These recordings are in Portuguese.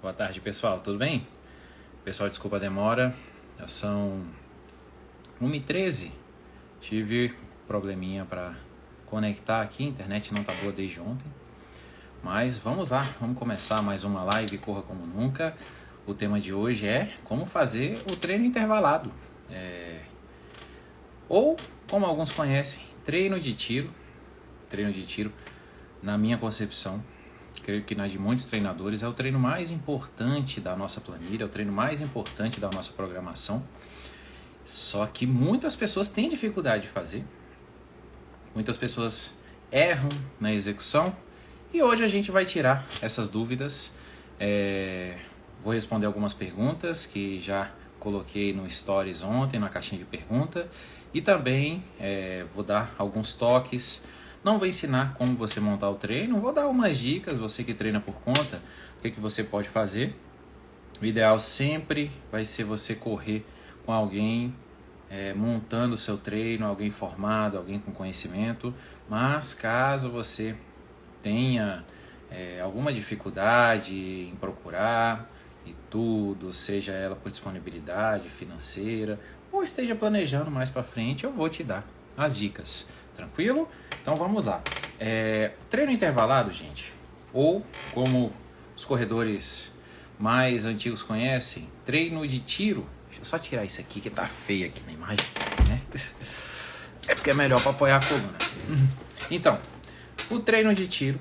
Boa tarde, pessoal. Tudo bem? Pessoal, desculpa a demora. Já são 1h13. Tive probleminha para conectar aqui. A internet não tá boa desde ontem. Mas vamos lá. Vamos começar mais uma live Corra Como Nunca. O tema de hoje é como fazer o treino intervalado. Ou, como alguns conhecem, treino de tiro. Treino de tiro, na minha concepção, creio que na de muitos treinadores, é o treino mais importante da nossa planilha, é o treino mais importante da nossa programação. Só que muitas pessoas têm dificuldade de fazer, muitas pessoas erram na execução, e hoje a gente vai tirar essas dúvidas. Vou responder algumas perguntas que já coloquei no Stories ontem, na caixinha de pergunta, e também vou dar alguns toques. Não vou ensinar como você montar o treino, vou dar umas dicas, você que treina por conta, o que você pode fazer. O ideal sempre vai ser você correr com alguém montando o seu treino, alguém formado, alguém com conhecimento. Mas caso você tenha alguma dificuldade em procurar e tudo, seja ela por disponibilidade financeira ou esteja planejando mais para frente, eu vou te dar as dicas. Tranquilo? Então vamos lá. Treino intervalado, gente, ou como os corredores mais antigos conhecem, treino de tiro. Deixa eu só tirar isso aqui que tá feio aqui na imagem, né? É porque é melhor para apoiar a coluna. Então, o treino de tiro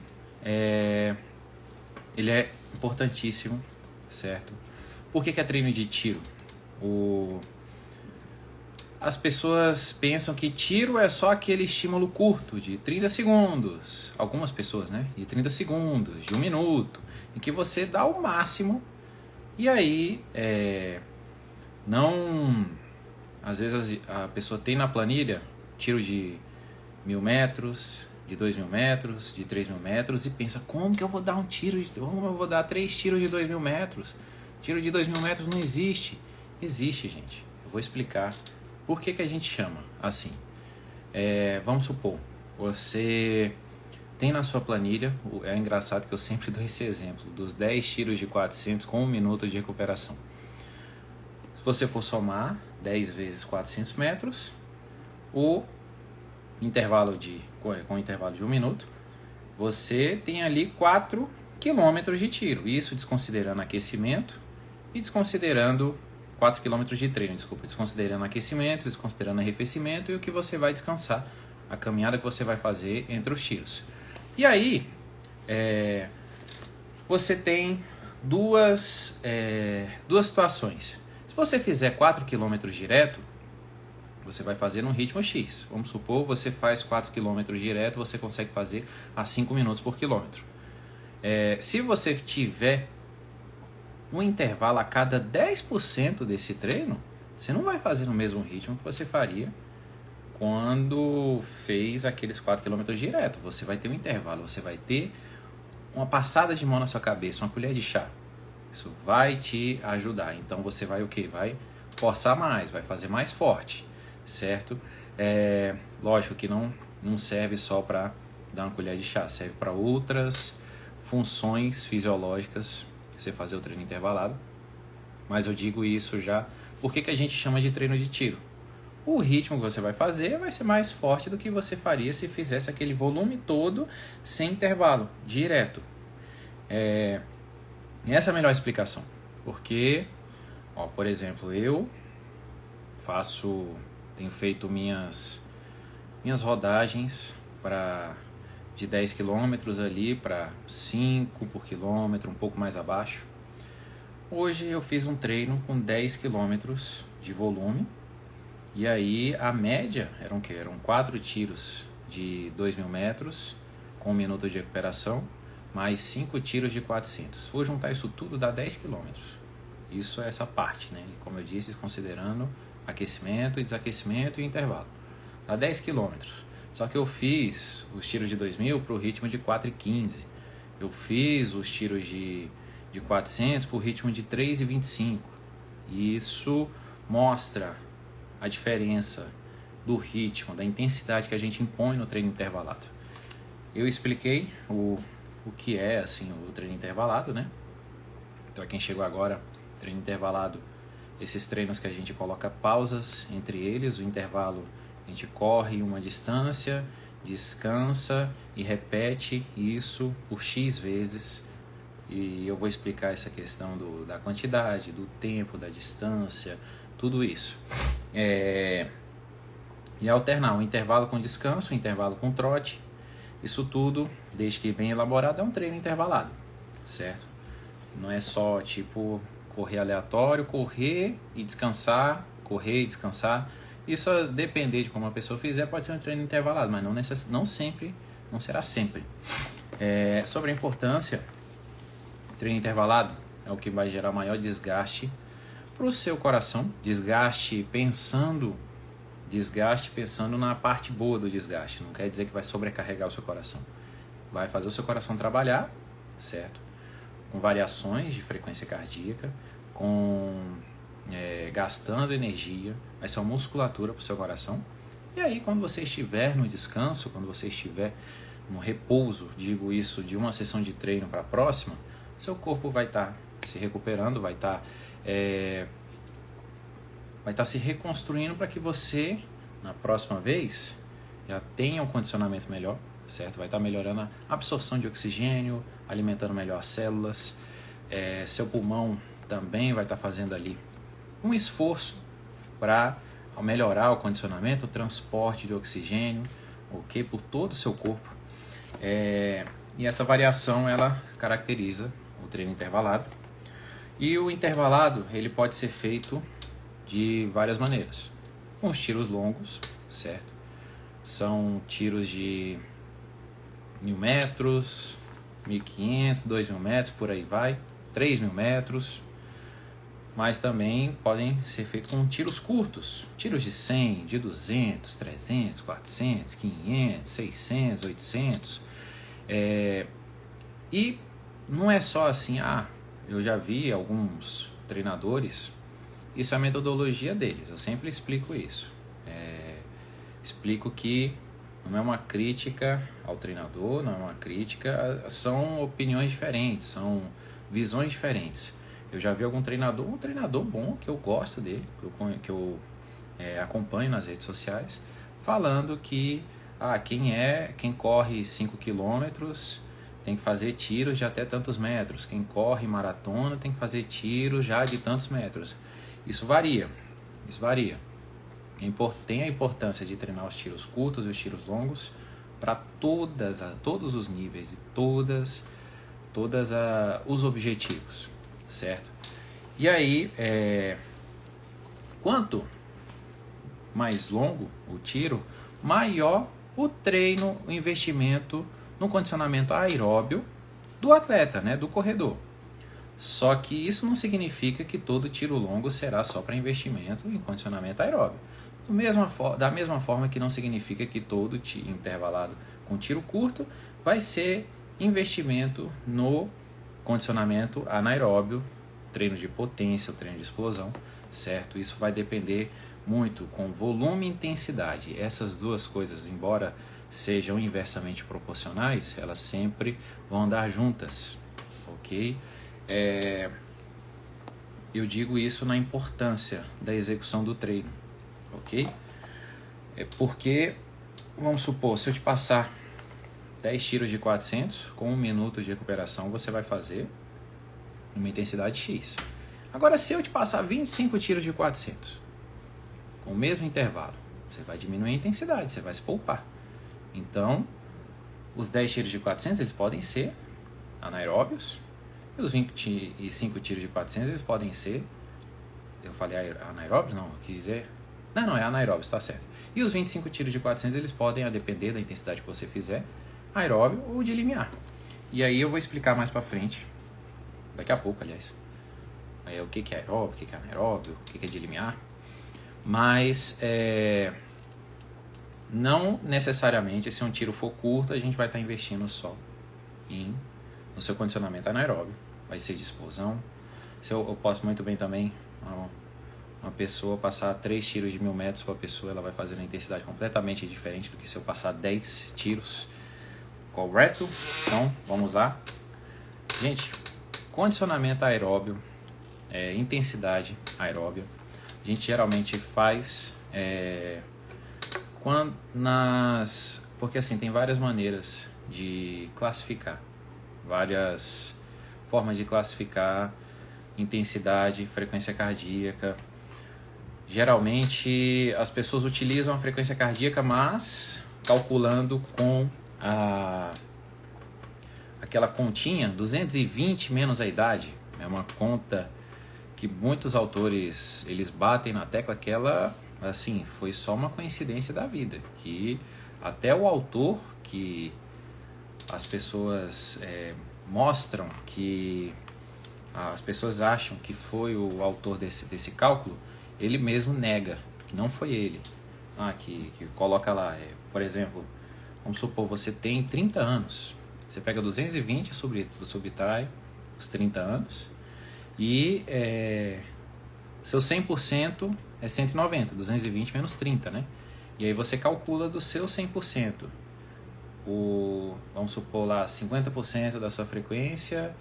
ele é importantíssimo, certo? Por que é treino de tiro? As pessoas pensam que tiro é só aquele estímulo curto de 30 segundos. Algumas pessoas, né? De 30 segundos, de 1 minuto, em que você dá o máximo e aí às vezes a pessoa tem na planilha tiro de 1.000 metros, de 2.000 metros, de 3.000 metros e pensa, como que eu vou dar como eu vou dar 3 tiros de 2.000 metros? Tiro de 2.000 metros não existe. Existe, gente. Eu vou explicar. Por que a gente chama assim? Vamos supor, você tem na sua planilha, é engraçado que eu sempre dou esse exemplo, dos 10 tiros de 400 com 1 minuto de recuperação. Se você for somar 10 vezes 400 metros, com intervalo de 1 minuto, você tem ali 4 quilômetros de tiro. Isso desconsiderando aquecimento e desconsiderando 4 km de treino, desconsiderando aquecimento, desconsiderando arrefecimento e o que você vai descansar, a caminhada que você vai fazer entre os tiros. E aí, você tem duas situações. Se você fizer 4 km direto, você vai fazer num ritmo X. Vamos supor, você faz 4 km direto, você consegue fazer a 5 minutos por quilômetro. Se você tiver um intervalo a cada 10% desse treino, você não vai fazer no mesmo ritmo que você faria quando fez aqueles 4 km direto. Você vai ter um intervalo, você vai ter uma passada de mão na sua cabeça, uma colher de chá. Isso vai te ajudar. Então você vai o quê? Vai forçar mais, vai fazer mais forte, certo? Lógico que não serve só para dar uma colher de chá, serve para outras funções fisiológicas você fazer o treino intervalado, mas eu digo isso já, por que a gente chama de treino de tiro? O ritmo que você vai fazer vai ser mais forte do que você faria se fizesse aquele volume todo sem intervalo, direto. Essa é a melhor explicação, porque, por exemplo, eu tenho feito minhas rodagens de 10 km ali para 5 por quilômetro, um pouco mais abaixo. Hoje eu fiz um treino com 10 km de volume e aí a média eram 4 tiros de 2.000 metros com 1 minuto de recuperação, mais 5 tiros de 400. Vou juntar isso tudo, dá 10 km. Isso é essa parte, né? Como eu disse, considerando aquecimento e desaquecimento e intervalo. Dá 10 km. Só que eu fiz os tiros de 2.000 para o ritmo de 4,15. Eu fiz os tiros de 400 para o ritmo de 3,25. E isso mostra a diferença do ritmo, da intensidade que a gente impõe no treino intervalado. Eu expliquei o que é assim, o treino intervalado, né? Para quem chegou agora, treino intervalado, esses treinos que a gente coloca pausas entre eles, o intervalo a gente corre uma distância, descansa e repete isso por X vezes. E eu vou explicar essa questão da quantidade, do tempo, da distância, tudo isso. E alternar o intervalo com descanso, o intervalo com trote. Isso tudo, desde que bem elaborado, é um treino intervalado, certo? Não é só tipo correr aleatório, correr e descansar, correr e descansar. Isso a depender de como a pessoa fizer, pode ser um treino intervalado, mas não sempre, não será sempre. Sobre a importância, treino intervalado é o que vai gerar maior desgaste para o seu coração, desgaste pensando na parte boa do desgaste. Não quer dizer que vai sobrecarregar o seu coração. Vai fazer o seu coração trabalhar, certo? Com variações de frequência cardíaca, gastando energia, vai ser uma musculatura para o seu coração. E aí, quando você estiver no descanso, quando você estiver no repouso, digo isso, de uma sessão de treino para a próxima, seu corpo vai estar se recuperando, vai estar se reconstruindo para que você, na próxima vez, já tenha um condicionamento melhor, certo? Vai estar melhorando a absorção de oxigênio, alimentando melhor as células. Seu pulmão também vai estar fazendo ali um esforço para melhorar o condicionamento, o transporte de oxigênio, ok? Por todo o seu corpo. E essa variação, ela caracteriza o treino intervalado. E o intervalado, ele pode ser feito de várias maneiras. Com os tiros longos, certo? São tiros de 1.000 metros, 1.500, 2.000 metros, por aí vai, 3.000 metros. Mas também podem ser feitos com tiros curtos, tiros de 100, de 200, 300, 400, 500, 600, 800. E não é só assim, eu já vi alguns treinadores, isso é a metodologia deles, eu sempre explico isso. Explico que não é uma crítica ao treinador, não é uma crítica, são opiniões diferentes, são visões diferentes. Eu já vi algum treinador, um treinador bom, que eu gosto dele, que eu acompanho nas redes sociais, falando que quem corre 5 quilômetros tem que fazer tiros de até tantos metros, quem corre maratona tem que fazer tiros já de tantos metros. Isso varia. Tem a importância de treinar os tiros curtos e os tiros longos para todos os níveis e todos os objetivos, certo? E aí, quanto mais longo o tiro, maior o treino, o investimento no condicionamento aeróbio do atleta, né, do corredor. Só que isso não significa que todo tiro longo será só para investimento em condicionamento aeróbio. Da mesma forma que não significa que todo tiro intervalado com tiro curto vai ser investimento no condicionamento anaeróbio, treino de potência, treino de explosão, certo? Isso vai depender muito com volume e intensidade. Essas duas coisas, embora sejam inversamente proporcionais, elas sempre vão andar juntas, ok? Eu digo isso na importância da execução do treino, ok? Porque, vamos supor, se eu te passar 10 tiros de 400 com 1 minuto de recuperação, você vai fazer uma intensidade X. Agora, se eu te passar 25 tiros de 400 com o mesmo intervalo, você vai diminuir a intensidade, você vai se poupar. Então, os 10 tiros de 400 eles podem ser anaeróbios, e os 25 tiros de 400 eles podem ser, eu falei anaeróbios? Não, eu quis dizer, não, é anaeróbios, tá certo. E os 25 tiros de 400 eles podem, a depender da intensidade que você fizer, aeróbio ou de limiar. E aí eu vou explicar mais pra frente, daqui a pouco, aliás, o que é aeróbio, o que é anaeróbio, o que é de limiar. Mas não necessariamente, se um tiro for curto, a gente vai estar investindo só no seu condicionamento anaeróbio. Vai ser de explosão. Eu posso muito bem também, uma pessoa passar 3 tiros de 1.000 metros para a pessoa, ela vai fazer uma intensidade completamente diferente do que se eu passar 10 tiros. Correto? Então, vamos lá. Gente, condicionamento aeróbio, intensidade aeróbia. A gente geralmente faz porque assim, tem várias maneiras de classificar, várias formas de classificar intensidade, frequência cardíaca. Geralmente as pessoas utilizam a frequência cardíaca, mas calculando com aquela continha 220 menos a idade. É uma conta que muitos autores eles batem na tecla que ela, assim, foi só uma coincidência da vida, que até o autor que as pessoas mostram que as pessoas acham que foi o autor desse cálculo, ele mesmo nega que não foi ele. Que coloca lá, por exemplo, vamos supor, você tem 30 anos, você pega 220 subtrai os 30 anos e seu 100% é 190, 220 menos 30, né? E aí você calcula do seu 100%, vamos supor lá, 50% da sua frequência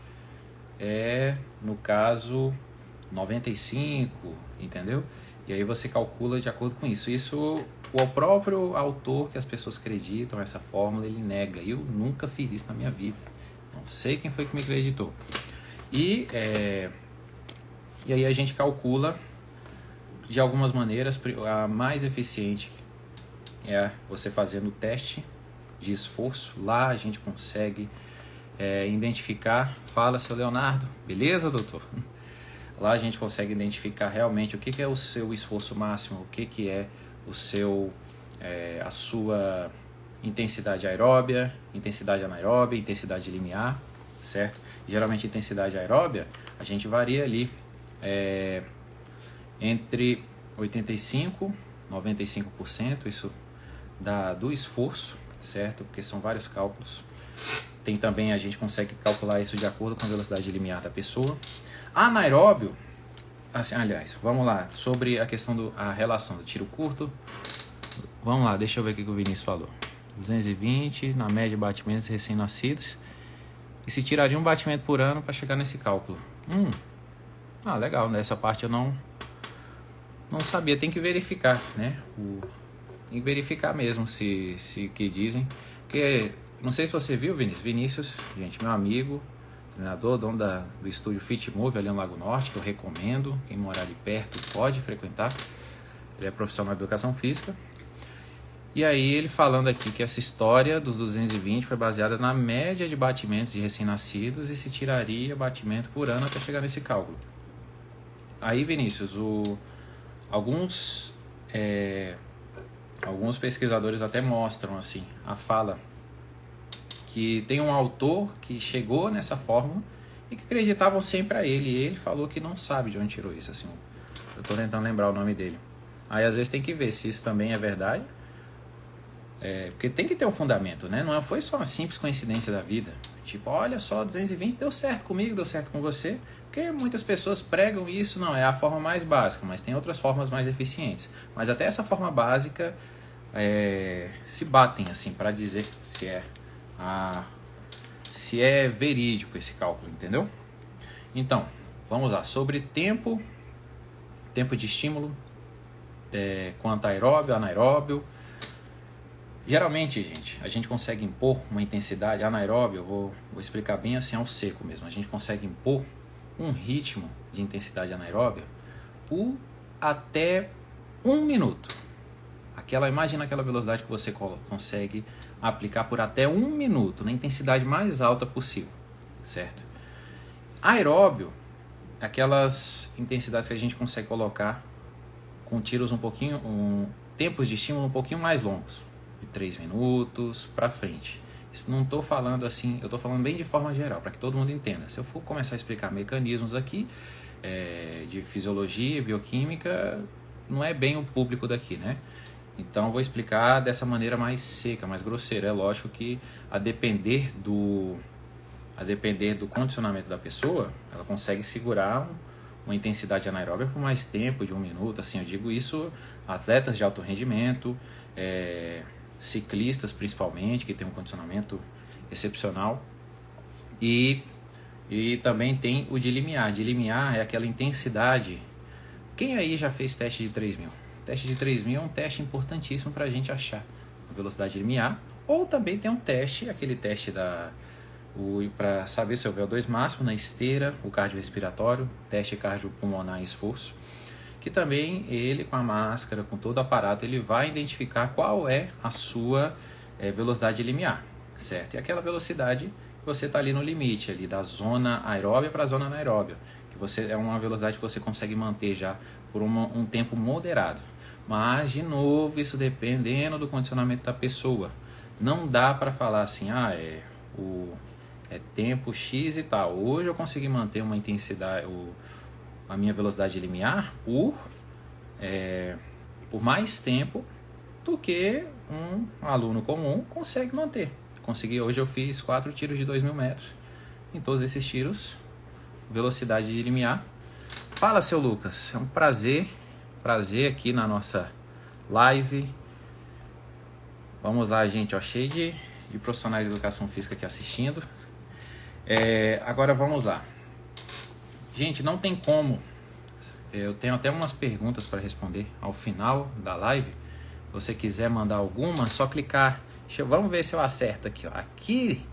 no caso, 95, entendeu? E aí você calcula de acordo com isso. Isso, o próprio autor que as pessoas acreditam, essa fórmula, ele nega. Eu nunca fiz isso na minha vida. Não sei quem foi que me acreditou. E aí a gente calcula de algumas maneiras. A mais eficiente é você fazendo o teste de esforço. Lá a gente consegue identificar. Fala, seu Leonardo. Beleza, doutor? Lá a gente consegue identificar realmente o que é o seu esforço máximo, o que é a sua intensidade aeróbia, intensidade anaeróbia, intensidade limiar, certo? Geralmente intensidade aeróbia a gente varia ali entre 85% e 95%, isso do esforço, certo? Porque são vários cálculos. Tem também, a gente consegue calcular isso de acordo com a velocidade limiar da pessoa. Anaeróbio, assim, aliás, vamos lá, sobre a questão a relação do tiro curto. Vamos lá, deixa eu ver o que o Vinícius falou. 220 na média de batimentos recém-nascidos. E se tiraria um batimento por ano para chegar nesse cálculo? Legal, nessa parte eu não sabia, tem que verificar, né? Tem que verificar mesmo se que dizem. Porque, não sei se você viu, Vinícius, gente, meu amigo, treinador, dono do estúdio Fit Move ali no Lago Norte, que eu recomendo. Quem morar ali perto pode frequentar. Ele é profissional de educação física. E aí ele falando aqui que essa história dos 220 foi baseada na média de batimentos de recém-nascidos e se tiraria batimento por ano até chegar nesse cálculo. Aí, Vinícius, alguns pesquisadores até mostram assim a fala que tem um autor que chegou nessa fórmula e que acreditavam sempre a ele. E ele falou que não sabe de onde tirou isso. Assim, eu estou tentando lembrar o nome dele. Aí às vezes tem que ver se isso também é verdade. Porque tem que ter um fundamento, né? Não foi só uma simples coincidência da vida. Tipo, olha só, 220 deu certo comigo, deu certo com você. Porque muitas pessoas pregam isso, não, é a forma mais básica, mas tem outras formas mais eficientes. Mas até essa forma básica se batem assim para dizer se é verídico esse cálculo, entendeu? Então, vamos lá, sobre tempo de estímulo, quanto aeróbio, anaeróbio. Geralmente, gente, a gente consegue impor uma intensidade anaeróbia, eu vou explicar bem assim ao seco mesmo. A gente consegue impor um ritmo de intensidade anaeróbia por até 1 minuto. Imagina aquela velocidade que você consegue aplicar por até 1 minuto, na intensidade mais alta possível, certo? Aeróbio, aquelas intensidades que a gente consegue colocar com tiros tempos de estímulo um pouquinho mais longos, de 3 minutos para frente. Isso não estou falando assim, eu estou falando bem de forma geral, para que todo mundo entenda. Se eu for começar a explicar mecanismos aqui, de fisiologia, bioquímica, não é bem o público daqui, né? Então, vou explicar dessa maneira mais seca, mais grosseira. É lógico que, a depender do condicionamento da pessoa, ela consegue segurar uma intensidade anaeróbica por mais tempo, de 1 minuto. Assim, eu digo isso, atletas de alto rendimento, ciclistas principalmente, que tem um condicionamento excepcional. E E também tem o de limiar. De limiar é aquela intensidade. Quem aí já fez teste de 3.000? Teste de 3.000 é um teste importantíssimo para a gente achar a velocidade limiar. Ou também tem um teste, aquele teste para saber se é o VO2 máximo na esteira, o cardiorrespiratório, teste cardiopulmonar em esforço, que também ele com a máscara, com todo o aparato, ele vai identificar qual é a sua velocidade limiar, certo? E aquela velocidade você está ali no limite ali da zona aeróbia para a zona anaeróbia, que você é uma velocidade que você consegue manter já por um tempo moderado. Mas, de novo, isso dependendo do condicionamento da pessoa. Não dá para falar assim, é tempo X e tal. Hoje eu consegui manter uma intensidade, a minha velocidade limiar por mais tempo do que um aluno comum consegue manter. Hoje eu fiz 4 tiros de 2.000 metros. Em todos esses tiros, velocidade de limiar. Fala, seu Lucas, é um prazer aqui na nossa live. Vamos lá, gente, cheio de profissionais de educação física aqui assistindo. Agora vamos lá. Gente, não tem como. Eu tenho até umas perguntas para responder ao final da live. Se você quiser mandar alguma, é só clicar. Vamos ver se eu acerto aqui. Aqui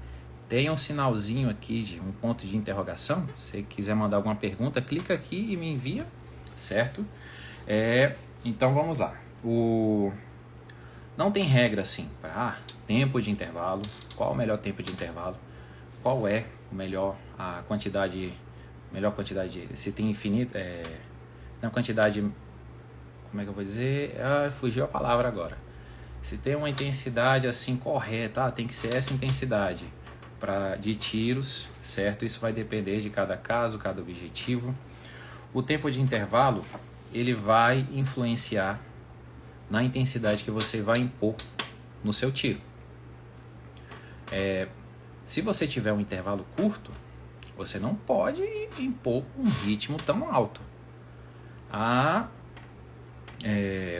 tem um sinalzinho aqui de um ponto de interrogação. Se você quiser mandar alguma pergunta, clica aqui e me envia, certo? Então vamos lá. Não tem regra assim para tempo de intervalo. Qual o melhor tempo de intervalo? Qual é o melhor quantidade, se tem infinito, na quantidade, como é que eu vou dizer? Fugiu a palavra agora. Se tem uma intensidade assim correta, tem que ser essa intensidade de tiros, certo? Isso vai depender de cada caso, cada objetivo. O tempo de intervalo, ele vai influenciar na intensidade que você vai impor no seu tiro. Se você tiver um intervalo curto, você não pode impor um ritmo tão alto.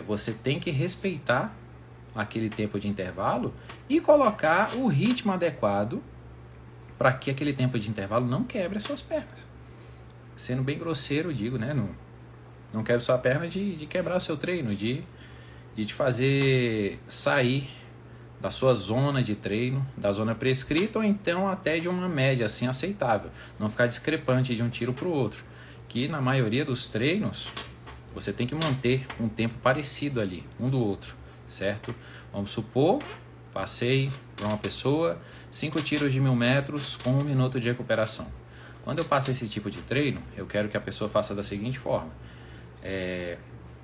Você tem que respeitar aquele tempo de intervalo e colocar o ritmo adequado para que aquele tempo de intervalo não quebre as suas pernas. Sendo bem grosseiro, eu digo, né? Não quebre sua perna de quebrar o seu treino, de te fazer sair da sua zona de treino, da zona prescrita ou então até de uma média assim aceitável. Não ficar discrepante de um tiro para o outro. Que na maioria dos treinos você tem que manter um tempo parecido ali, um do outro, certo? Vamos supor, passei para uma pessoa 5 tiros de 1.000 metros com 1 minuto de recuperação. Quando eu passo esse tipo de treino, eu quero que a pessoa faça da seguinte forma.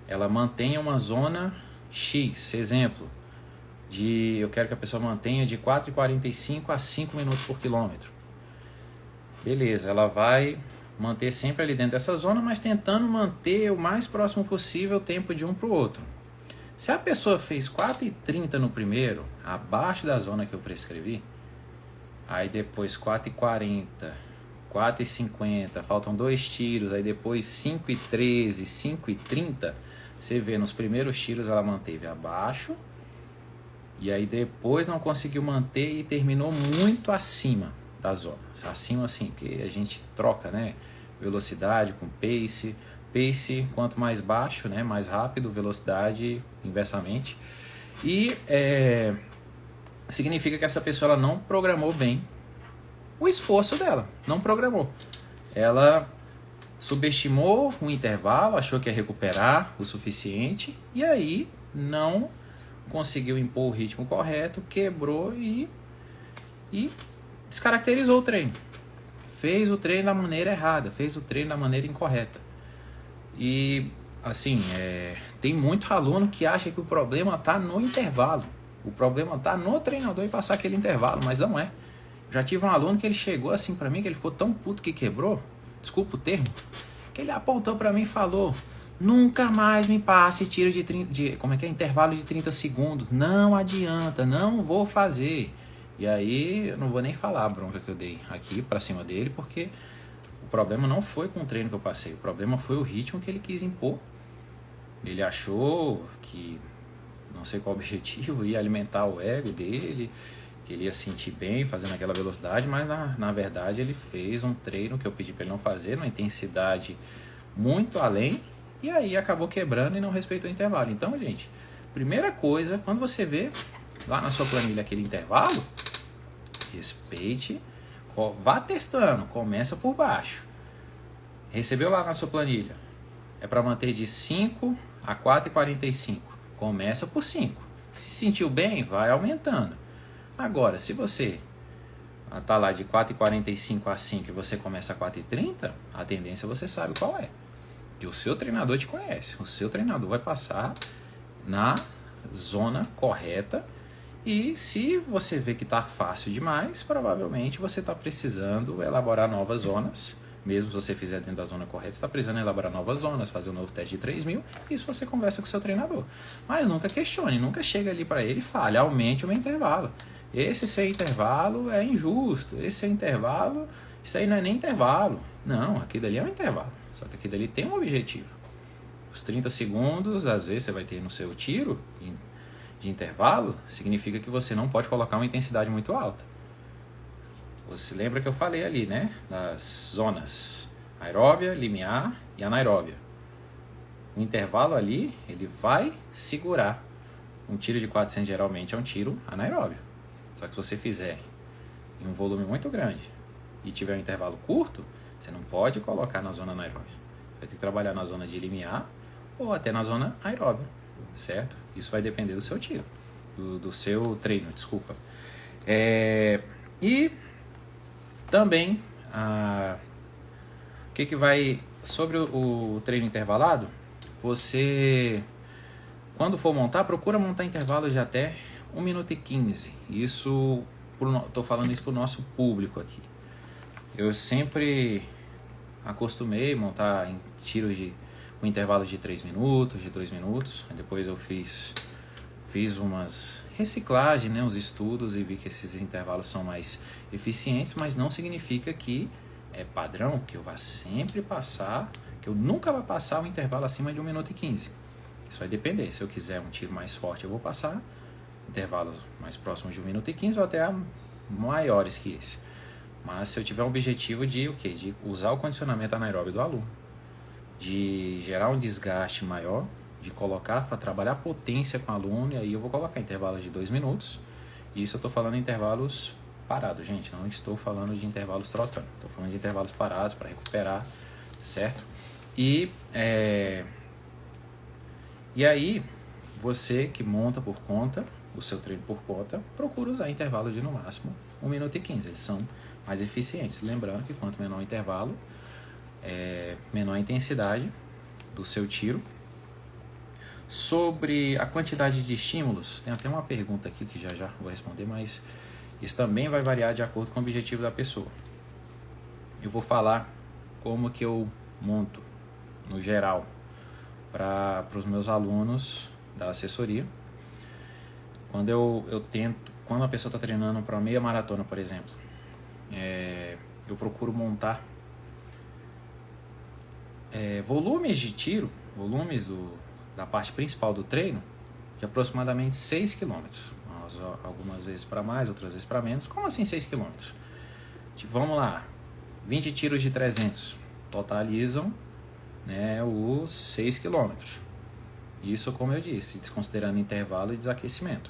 Ela mantenha uma zona X, exemplo, eu quero que a pessoa mantenha de 4,45 a 5 minutos por quilômetro. Beleza, ela vai manter sempre ali dentro dessa zona, mas tentando manter o mais próximo possível o tempo de um para o outro. Se a pessoa fez 4,30 no primeiro, abaixo da zona que eu prescrevi, aí depois 4,40, 4,50, faltam 2 tiros, aí depois 5,13, 5,30, você vê nos primeiros tiros ela manteve abaixo, e aí depois não conseguiu manter e terminou muito acima da zona. Acima assim, que a gente troca, né? Velocidade com pace. Pace, quanto mais baixo, né? Mais rápido, velocidade inversamente. E significa que essa pessoa ela não programou bem o esforço dela. Não programou. Ela subestimou um intervalo, achou que ia recuperar o suficiente e aí não conseguiu impor o ritmo correto, quebrou e descaracterizou o treino. Fez o treino da maneira errada, fez o treino da maneira incorreta. E, assim, tem muito aluno que acha que o problema está no intervalo. O problema está no treinador e passar aquele intervalo, mas não é. Já tive um aluno que ele chegou assim para mim, que ele ficou tão puto que quebrou, desculpa o termo, que ele apontou para mim e falou: nunca mais me passe tiro intervalo de 30 segundos. Não adianta, não vou fazer. E aí eu não vou nem falar a bronca que eu dei aqui pra cima dele, porque o problema não foi com o treino que eu passei. O problema foi o ritmo que ele quis impor. Ele achou que, não sei qual objetivo, ia alimentar o ego dele, que ele ia sentir bem fazendo aquela velocidade, mas na verdade ele fez um treino que eu pedi para ele não fazer, numa intensidade muito além, e aí acabou quebrando e não respeitou o intervalo. Então, gente, primeira coisa, quando você vê lá na sua planilha aquele intervalo, respeite, vá testando, começa por baixo. Recebeu lá na sua planilha, é para manter de 5 a 4,45, começa por 5. Se sentiu bem, vai aumentando. Agora, se você tá lá de 4,45 a 5 e você começa a 4,30, a tendência você sabe qual é. Que o seu treinador te conhece. O seu treinador vai passar na zona correta. E se você vê que está fácil demais, provavelmente você está precisando elaborar novas zonas. Mesmo se você fizer dentro da zona correta, você está precisando elaborar novas zonas, fazer um novo teste de 3.000. Isso você conversa com o seu treinador. Mas nunca questione, nunca chega ali para ele e fale, aumente o meu intervalo. Esse seu intervalo é injusto, esse seu intervalo, isso aí não é nem intervalo. Não, aquilo ali é um intervalo, só que aquilo ali tem um objetivo. Os 30 segundos, às vezes você vai ter no seu tiro de intervalo, significa que você não pode colocar uma intensidade muito alta. Você lembra que eu falei ali, né? Das zonas aeróbia, limiar e anaeróbia. O intervalo ali, ele vai segurar. Um tiro de 400 geralmente é um tiro anaeróbio. Só que se você fizer em um volume muito grande e tiver um intervalo curto, você não pode colocar na zona anaeróbia. Vai ter que trabalhar na zona de limiar ou até na zona aeróbia, certo? Isso vai depender do seu tiro, do seu treino, desculpa. E também, que vai sobre o treino intervalado, você, quando for montar, procura montar intervalos de até 1 minuto e 15. Isso, estou falando isso para o nosso público aqui. Eu sempre acostumei a montar em tiros com intervalos de 3 minutos, de 2 minutos. Depois eu fiz umas reciclagens, né, uns estudos, e vi que esses intervalos são mais eficientes, mas não significa que é padrão, que eu vá sempre passar, que eu nunca vou passar um intervalo acima de 1 minuto e 15. Isso vai depender. Se eu quiser um tiro mais forte, eu vou passar intervalos mais próximos de 1 minuto e 15 ou até maiores que esse. Mas se eu tiver um objetivo de de usar o condicionamento anaeróbio do aluno, de gerar um desgaste maior, de colocar, para trabalhar potência com o aluno, e aí eu vou colocar intervalos de 2 minutos. E isso eu estou falando em intervalos parados, gente. Não estou falando de intervalos trotando. Estou falando de intervalos parados para recuperar, certo? E aí, você que monta por conta, o seu treino por conta, procura usar intervalos de no máximo 1 minuto e 15. Eles são mais eficientes. Lembrando que quanto menor o intervalo, menor a intensidade do seu tiro. Sobre a quantidade de estímulos, tem até uma pergunta aqui que já vou responder, mas isso também vai variar de acordo com o objetivo da pessoa. Eu vou falar como que eu monto, no geral, para os meus alunos da assessoria. Quando quando a pessoa está treinando para uma meia maratona, por exemplo, eu procuro montar volumes de tiro, volumes da parte principal do treino, de aproximadamente 6 km. Algumas vezes para mais, outras vezes para menos. Como assim 6 km? Tipo, vamos lá, 20 tiros de 300 totalizam, né, os 6 km. Isso, como eu disse, desconsiderando intervalo e desaquecimento.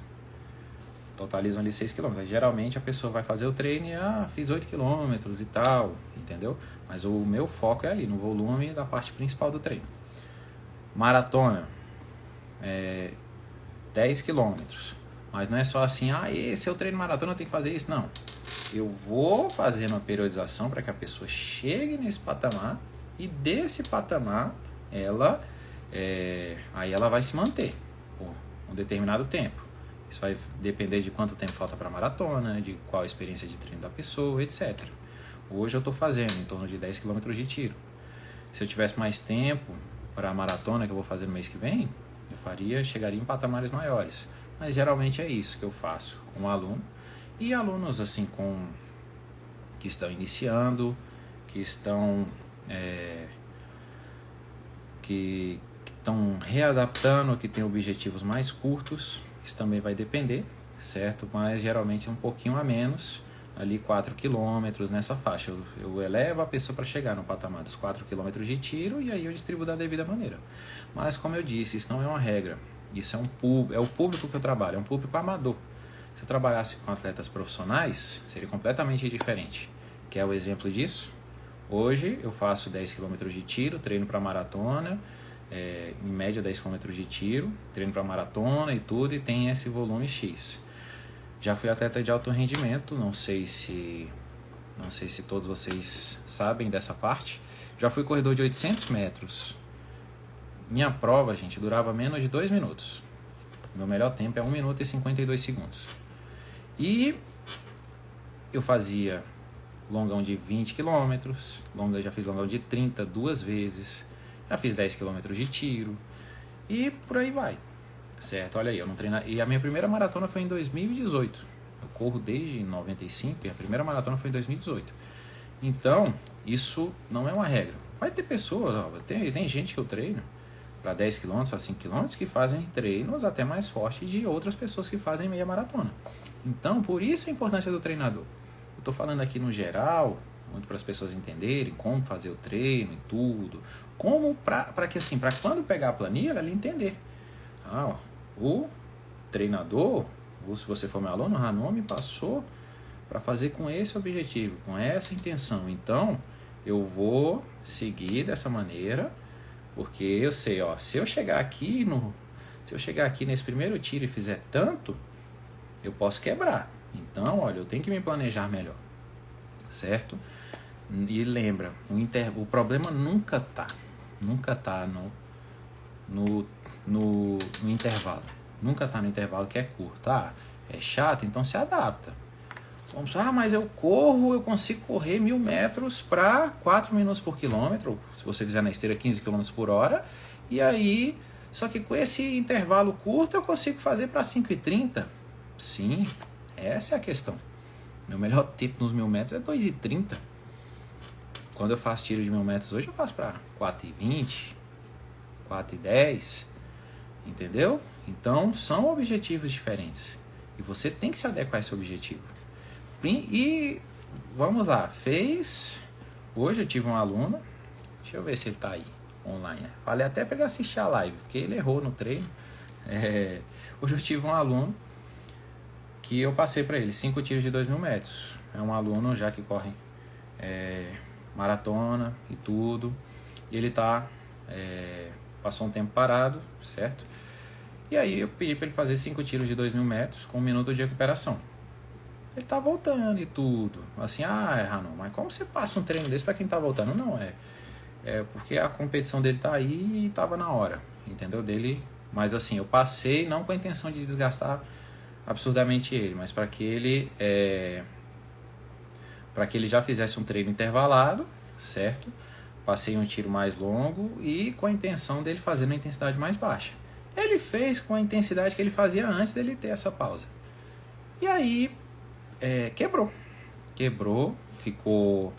Totalizam ali 6 km. Geralmente a pessoa vai fazer o treino e fiz 8 km e tal, entendeu? Mas o meu foco é ali, no volume da parte principal do treino. Maratona, 10 km. Mas não é só assim, esse é o treino maratona, eu tenho que fazer isso. Não. Eu vou fazer uma periodização para que a pessoa chegue nesse patamar, e desse patamar, aí ela vai se manter por um determinado tempo. Isso vai depender de quanto tempo falta para a maratona, de qual a experiência de treino da pessoa, etc. Hoje eu estou fazendo em torno de 10 km de tiro. Se eu tivesse mais tempo para a maratona que eu vou fazer no mês que vem, chegaria em patamares maiores. Mas geralmente é isso que eu faço com o aluno. E alunos assim que estão iniciando, que estão readaptando, que têm objetivos mais curtos. Isso também vai depender, certo? Mas geralmente é um pouquinho a menos, ali 4 quilômetros nessa faixa. Eu elevo a pessoa para chegar no patamar dos 4 quilômetros de tiro e aí eu distribuo da devida maneira. Mas como eu disse, isso não é uma regra. Isso é o público que eu trabalho, é um público amador. Se eu trabalhasse com atletas profissionais, seria completamente diferente. Quer o exemplo disso? Hoje eu faço 10 km de tiro, treino para maratona, em média 10 km de tiro, treino para maratona e tudo, e tem esse volume X. Já fui atleta de alto rendimento, não sei se todos vocês sabem dessa parte. Já fui corredor de 800 metros. Minha prova, gente, durava menos de 2 minutos. Meu melhor tempo é 1 minuto e 52 segundos. E eu fazia longão de 20 km, já fiz longão de 30 duas vezes, já fiz 10 km de tiro e por aí vai, certo? Olha aí, eu não treino. E a minha primeira maratona foi em 2018. Eu corro desde 95 e a primeira maratona foi em 2018. Então, isso não é uma regra. Vai ter pessoas, ó, tem gente que eu treino para 10 km, a 5 km, que fazem treinos até mais fortes de outras pessoas que fazem meia maratona. Então, por isso a importância do treinador. Eu estou falando aqui no geral, muito para as pessoas entenderem como fazer o treino e tudo. Como para que assim, para quando pegar a planilha, ele entender. O treinador, ou se você for meu aluno, o Ranon me passou para fazer com esse objetivo, com essa intenção. Então, eu vou seguir dessa maneira, porque eu sei, ó, se eu chegar aqui nesse primeiro tiro e fizer tanto, eu posso quebrar. Então, olha, eu tenho que me planejar melhor, certo? E lembra, o problema nunca tá no intervalo. Nunca tá no intervalo que é curto. É chato, então se adapta. Vamos, mas eu consigo correr 1.000 metros para 4 minutos por quilômetro, se você fizer na esteira 15 km por hora, e aí, só que com esse intervalo curto eu consigo fazer para 5:30. Sim, essa é a questão. Meu melhor tempo nos 1.000 metros é 2:30. Quando eu faço tiro de 1.000 metros hoje, eu faço para 4:20, 4:10, entendeu? Então, são objetivos diferentes. E você tem que se adequar a esse objetivo. E vamos lá, hoje eu tive um aluno, deixa eu ver se ele está aí, online, né? Falei até para ele assistir a live, porque ele errou no treino. Hoje eu tive um aluno que eu passei para ele 5 tiros de 2.000 metros. É um aluno já que corre maratona e tudo. E ele passou um tempo parado, certo? E aí eu pedi para ele fazer 5 tiros de 2.000 metros com 1 minuto de recuperação. Ele tá voltando e tudo. Assim, Ranon, mas como você passa um treino desse para quem tá voltando? Não, é porque a competição dele tá aí e tava na hora, entendeu? Mas assim, eu passei não com a intenção de desgastar absurdamente ele, mas para que ele já fizesse um treino intervalado, certo? Passei um tiro mais longo e com a intenção dele fazer na intensidade mais baixa. Ele fez com a intensidade que ele fazia antes dele ter essa pausa. E aí quebrou, ficou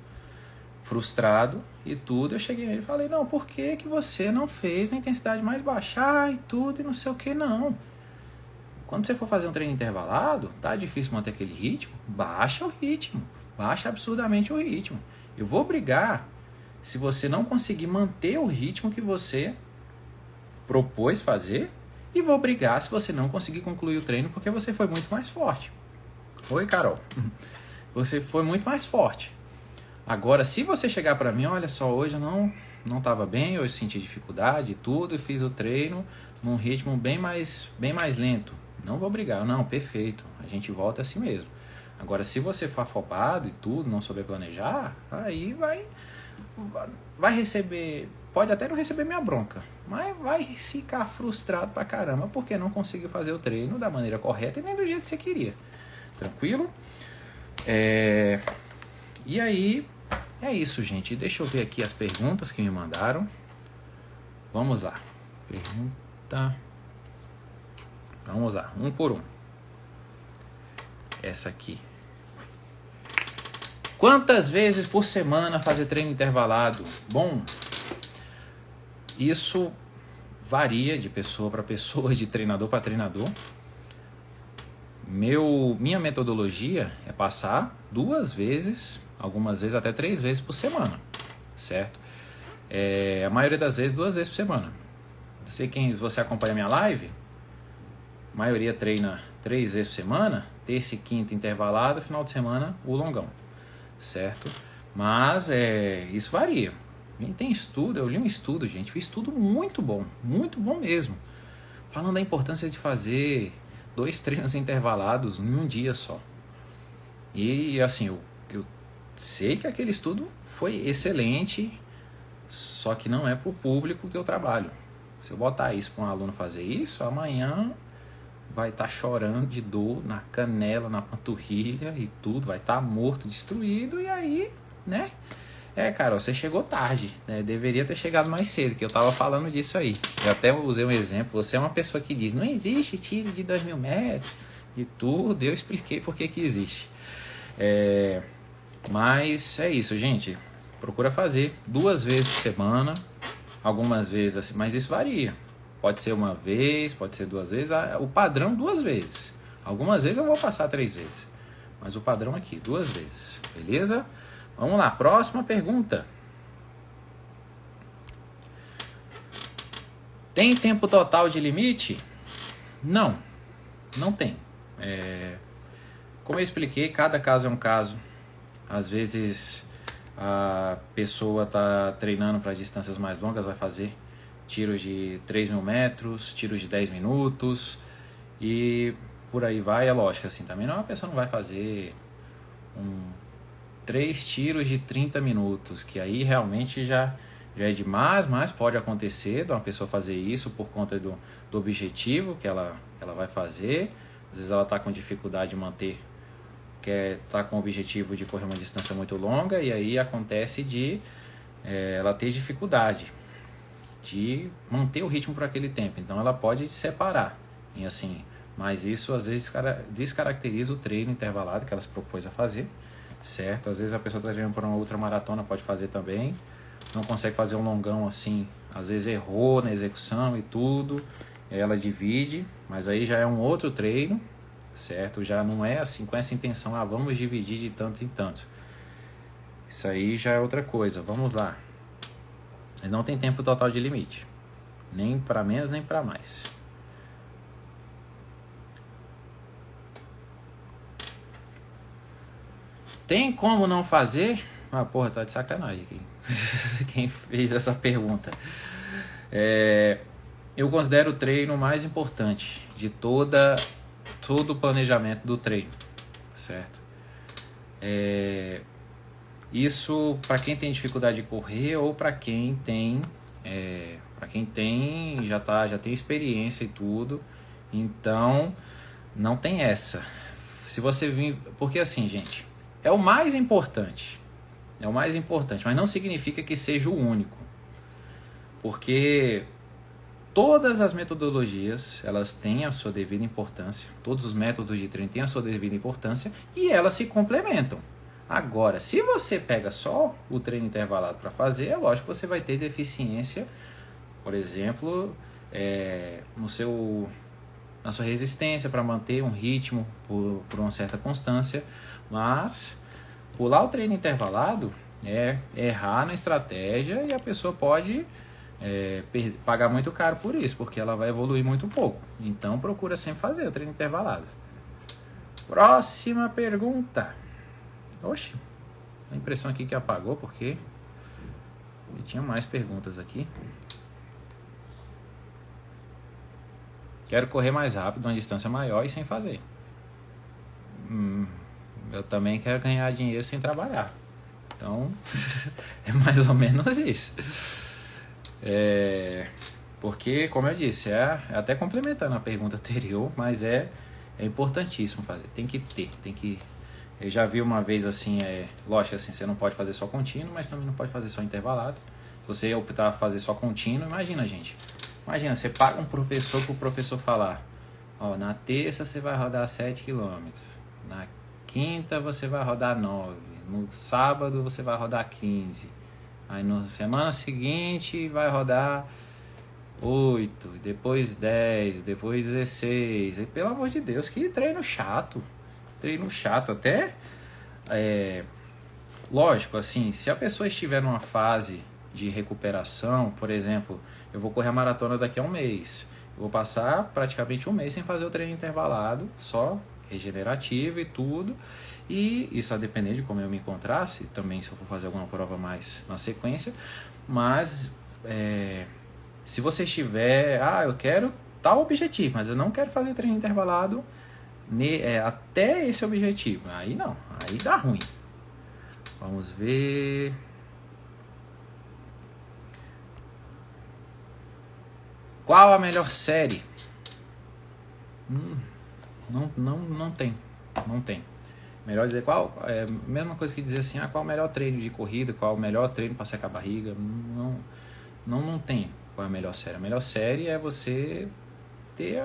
frustrado e tudo. Eu cheguei nele e falei, não, por que você não fez na intensidade mais baixa? E tudo, e não sei o que, não. Quando você for fazer um treino intervalado, tá difícil manter aquele ritmo, baixa o ritmo, baixa absurdamente o ritmo. Eu vou brigar se você não conseguir manter o ritmo que você propôs fazer, e vou brigar se você não conseguir concluir o treino porque você foi muito mais forte. Oi, Carol. Você foi muito mais forte. Agora, se você chegar para mim, olha só, hoje eu não estava bem, eu senti dificuldade e tudo, e fiz o treino num ritmo bem mais lento. Não vou brigar. Não, perfeito. A gente volta assim mesmo. Agora, se você for afobado e tudo, não souber planejar, aí vai receber, pode até não receber minha bronca, mas vai ficar frustrado pra caramba porque não conseguiu fazer o treino da maneira correta e nem do jeito que você queria. Tranquilo? E aí, é isso, gente. Deixa eu ver aqui as perguntas que me mandaram. Vamos lá. Pergunta. Vamos lá, um por um. Essa aqui. Quantas vezes por semana fazer treino intervalado? Bom, isso varia de pessoa para pessoa, de treinador para treinador. Minha metodologia é passar 2 vezes, algumas vezes até 3 vezes por semana, certo? A maioria das vezes 2 vezes por semana. Se você acompanha a minha live, a maioria treina 3 vezes por semana, terça e quinta intervalado, final de semana o longão, certo? Mas isso varia. Tem estudo, eu li um estudo, gente, um estudo muito bom mesmo, falando da importância de fazer 2 treinos intervalados em um dia só. E assim, eu sei que aquele estudo foi excelente, só que não é para o público que eu trabalho. Se eu botar isso para um aluno fazer isso, amanhã vai estar chorando de dor na canela, na panturrilha e tudo, vai estar morto, destruído, e aí, né? Cara, você chegou tarde, né? Deveria ter chegado mais cedo, que eu tava falando disso aí. Eu até usei um exemplo, você é uma pessoa que diz, não existe tiro de 2.000 metros, de tudo, eu expliquei por que existe. Mas é isso, gente. Procura fazer 2 vezes por semana, algumas vezes assim, mas isso varia. Pode ser 1 vez, pode ser 2 vezes, o padrão 2 vezes. Algumas vezes eu vou passar 3 vezes, mas o padrão aqui, 2 vezes, beleza? Vamos lá, próxima pergunta. Tem tempo total de limite? Não tem. Como eu expliquei, cada caso é um caso. Às vezes a pessoa está treinando para distâncias mais longas, vai fazer tiros de 3.000 metros, tiros de 10 minutos e por aí vai. É lógico, assim, também não, a pessoa não vai fazer 3 tiros de 30 minutos, que aí realmente já é demais, mas pode acontecer de uma pessoa fazer isso por conta do objetivo que ela vai fazer. Às vezes ela está com dificuldade de manter, está com o objetivo de correr uma distância muito longa, e aí acontece de ela ter dificuldade de manter o ritmo por aquele tempo, então ela pode separar, e assim, mas isso às vezes descaracteriza o treino intervalado que ela se propôs a fazer, certo? Às vezes a pessoa está treinando para uma outra maratona, pode fazer também, não consegue fazer um longão assim, às vezes errou na execução e tudo, ela divide, mas aí já é um outro treino, certo? Já não é assim com essa intenção, vamos dividir de tantos em tantos. Isso aí já é outra coisa. Vamos lá. Não tem tempo total de limite, nem para menos nem para mais. Tem como não fazer? Porra, tá de sacanagem quem fez essa pergunta. Eu considero o treino mais importante de todo o planejamento do treino, certo? Isso para quem tem dificuldade de correr ou para quem tem já tem experiência e tudo, então não tem essa. Se você vir, porque assim, gente, é o mais importante, mas não significa que seja o único, porque todas as metodologias, elas têm a sua devida importância, todos os métodos de treino têm a sua devida importância e elas se complementam. Agora, se você pega só o treino intervalado para fazer, é lógico que você vai ter deficiência, por exemplo, na sua resistência para manter um ritmo por uma certa constância, mas pular o treino intervalado é errar na estratégia e a pessoa pode pagar muito caro por isso, porque ela vai evoluir muito pouco. Então procura sempre fazer o treino intervalado. Próxima pergunta. Oxe, a impressão aqui que apagou porque tinha mais perguntas aqui. Quero correr mais rápido, uma distância maior e sem fazer. Eu também quero ganhar dinheiro sem trabalhar. Então, é mais ou menos isso. Porque, como eu disse, até complementando a pergunta anterior, mas é importantíssimo fazer. Tem que ter, Eu já vi uma vez assim, lógico assim, você não pode fazer só contínuo, mas também não pode fazer só intervalado. Se você optar a fazer só contínuo, imagina, gente. Imagina, você paga um professor para o professor falar, na terça você vai rodar 7 km, na quinta você vai rodar 9, no sábado você vai rodar 15, aí na semana seguinte vai rodar 8, depois 10, depois 16. E, pelo amor de Deus, que treino chato. Treino chato. Até, lógico, assim, se a pessoa estiver numa fase de recuperação, por exemplo, eu vou correr a maratona daqui a um mês. Eu vou passar praticamente um mês sem fazer o treino intervalado, só regenerativo e tudo. E isso a depender de como eu me encontrasse, também se eu for fazer alguma prova mais na sequência. Mas se você estiver, eu quero tal objetivo, mas eu não quero fazer treino intervalado até esse objetivo. Aí não, aí dá ruim. Vamos ver. Qual a melhor série? Não tem. Não tem. Melhor dizer qual. É a mesma coisa que dizer assim, qual o melhor treino de corrida, qual o melhor treino para secar a barriga. Não tem qual é a melhor série. A melhor série é você ter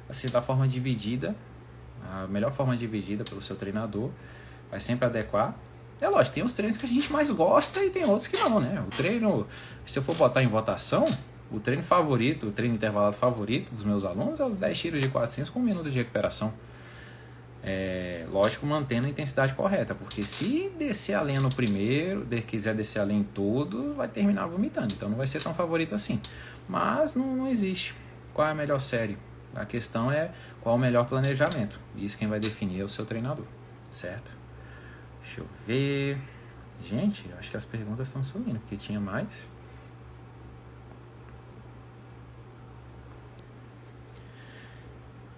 assim, da forma dividida, a melhor forma dividida pelo seu treinador. Vai sempre adequar. É lógico, tem os treinos que a gente mais gosta e tem outros que não, né? O treino, se eu for botar em votação, o treino favorito, o treino intervalado favorito dos meus alunos é os 10 tiros de 400 com 1 minuto de recuperação. Lógico, mantendo a intensidade correta, porque se descer a lenha no primeiro, quiser descer a lenha em todo, vai terminar vomitando, então não vai ser tão favorito assim. Mas não existe qual é a melhor série. A questão é qual o melhor planejamento. Isso quem vai definir é o seu treinador, certo? Deixa eu ver. Gente, acho que as perguntas estão sumindo, porque tinha mais.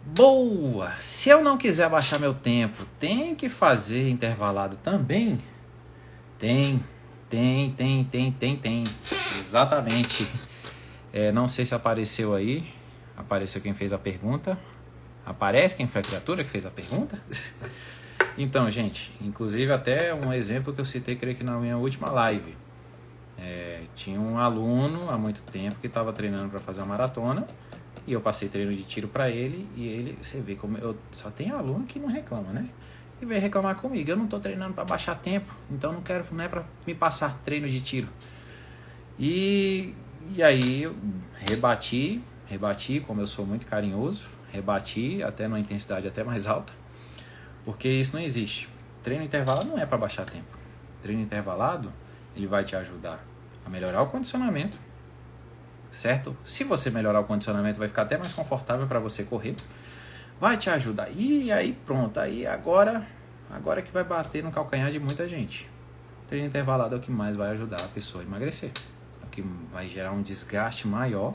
Boa! Se eu não quiser baixar meu tempo, tem que fazer intervalado também? Tem. Exatamente. Não sei se apareceu aí. Apareceu quem fez a pergunta. Aparece quem foi a criatura que fez a pergunta? Então, gente, inclusive até um exemplo que eu citei, creio que na minha última live. Tinha um aluno há muito tempo que estava treinando para fazer uma maratona. E eu passei treino de tiro para ele, e ele, você vê como eu só tem aluno que não reclama, né? E veio reclamar comigo, eu não tô treinando para baixar tempo, então não é para me passar treino de tiro. E aí eu rebati, como eu sou muito carinhoso, rebati até numa intensidade até mais alta, porque isso não existe. Treino intervalado não é para baixar tempo. Treino intervalado, ele vai te ajudar a melhorar o condicionamento, certo? Se você melhorar o condicionamento, vai ficar até mais confortável para você correr. Vai te ajudar. E aí pronto, aí agora que vai bater no calcanhar de muita gente. Treino intervalado é o que mais vai ajudar a pessoa a emagrecer. É o que vai gerar um desgaste maior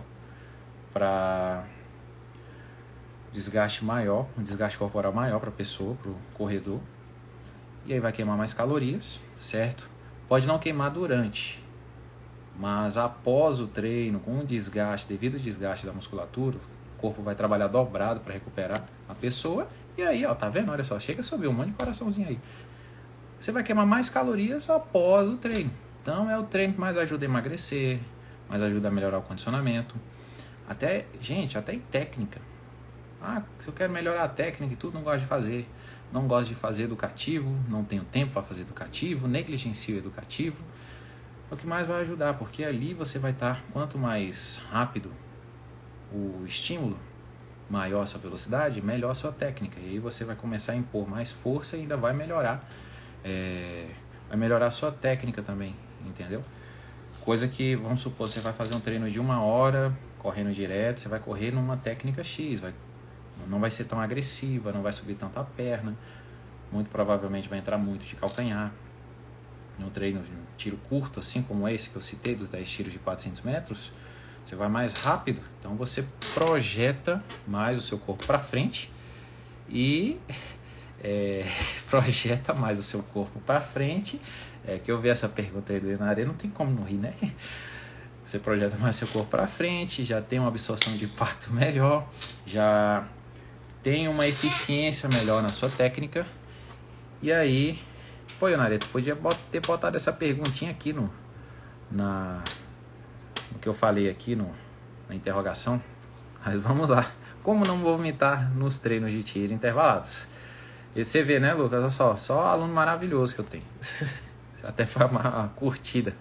um desgaste corporal maior para a pessoa, para o corredor. E aí vai queimar mais calorias, certo? Pode não queimar durante, mas após o treino, com o desgaste, devido ao desgaste da musculatura, o corpo vai trabalhar dobrado para recuperar a pessoa. E aí, ó, tá vendo? Olha só, chega a subir um monte de coraçãozinho aí. Você vai queimar mais calorias após o treino. Então é o treino que mais ajuda a emagrecer, mais ajuda a melhorar o condicionamento. Até em técnica. Se eu quero melhorar a técnica e tudo, não gosto de fazer. Não gosto de fazer educativo, não tenho tempo para fazer educativo, negligencio educativo. É o que mais vai ajudar, porque ali você vai estar, quanto mais rápido o estímulo, maior a sua velocidade, melhor a sua técnica. E aí você vai começar a impor mais força e ainda vai melhorar a sua técnica também, entendeu? Coisa que, vamos supor, você vai fazer um treino de 1 hora, correndo direto, você vai correr numa técnica X, não vai ser tão agressiva, não vai subir tanto a perna, muito provavelmente vai entrar muito de calcanhar. No treino de um tiro curto, assim como esse que eu citei, dos 10 tiros de 400 metros, você vai mais rápido, então você projeta mais o seu corpo para frente e projeta mais o seu corpo para frente. Que eu vi essa pergunta aí do Enaré, não tem como não rir, né? Você projeta mais seu corpo para frente, já tem uma absorção de impacto melhor, já tem uma eficiência melhor na sua técnica. E aí, pô, Enaré, tu podia ter botado essa perguntinha aqui no que eu falei aqui na interrogação. Mas vamos lá. Como não vomitar nos treinos de tiro intervalados? E você vê, né, Lucas? Olha só aluno maravilhoso que eu tenho. Até foi uma curtida.